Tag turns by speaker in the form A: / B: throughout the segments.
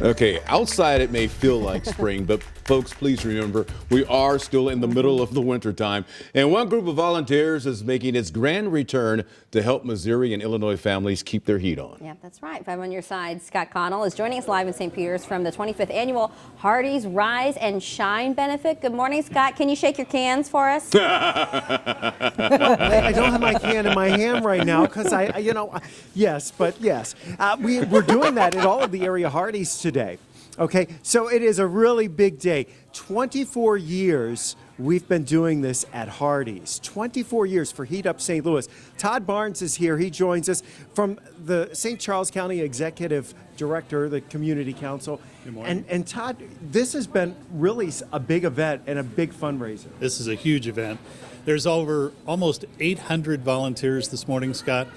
A: Okay, outside it may feel like spring, but folks, please remember, we are still in the middle of the winter time. And one group of volunteers is making its grand return to help Missouri and Illinois families keep their heat on.
B: Yeah, that's right. 5 on your side. Scott Connell is joining us live in St. Peter's from the 25th annual Hardee's Rise and Shine benefit. Good morning, Scott. Can you shake your cans for us?
C: I don't have my can in my hand right now because yes. We're doing that at all of the area Hardee's today. Okay, so it is a really big day. 24 years we've been doing this at Hardee's. 24 years for Heat Up St. Louis. Todd Barnes is here. He joins us from the St. Charles County Executive Director, the Community Council.
D: Good morning.
C: And Todd, this has been really a big event and a big fundraiser.
D: This is a huge event. There's over almost 800 volunteers this morning, Scott,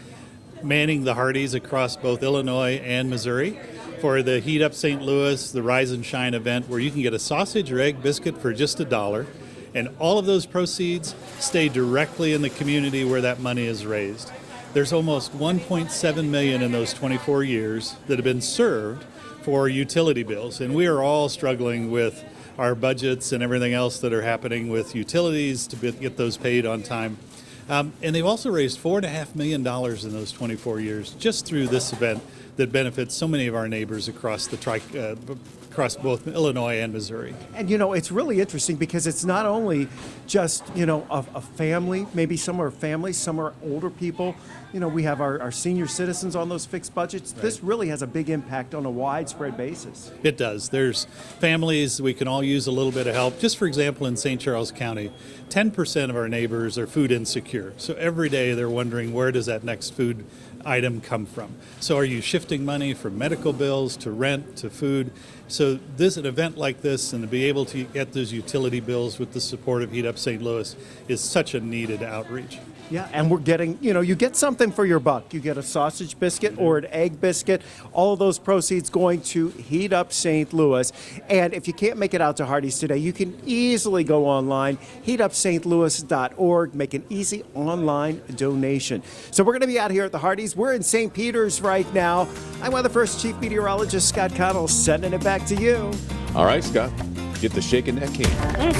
D: manning the Hardee's across both Illinois and Missouri for the Heat Up St. Louis, the Rise and Shine event, where you can get a sausage or egg biscuit for just $1. And all of those proceeds stay directly in the community where that money is raised. There's almost $1.7 million in those 24 years that have been served for utility bills. And we are all struggling with our budgets and everything else that are happening with utilities to get those paid on time. And they've also raised $4.5 million in those 24 years just through this event that benefits so many of our neighbors across across both Illinois and Missouri.
C: And it's really interesting because it's not only just a family, maybe some are families, some are older people. We have our senior citizens on those fixed budgets. Right. This really has a big impact on a widespread basis.
D: It does. There's families, we can all use a little bit of help. Just for example, in St. Charles County, 10% of our neighbors are food insecure. So every day they're wondering, where does that next food item come from? So are you shifting money from medical bills to rent to food? So an event like this and to be able to get those utility bills with the support of Heat Up St. Louis is such a needed outreach.
C: Yeah, and we're getting, you get something for your buck. You get a sausage biscuit or an egg biscuit. All of those proceeds going to Heat Up St. Louis. And if you can't make it out to Hardee's today, you can easily go online, heatupstlouis.org, make an easy online donation. So we're going to be out here at the Hardee's. We're in St. Peter's right now. I'm Weather First Chief Meteorologist Scott Connell, sending it back to you.
A: All right, Scott, get to shaking that can.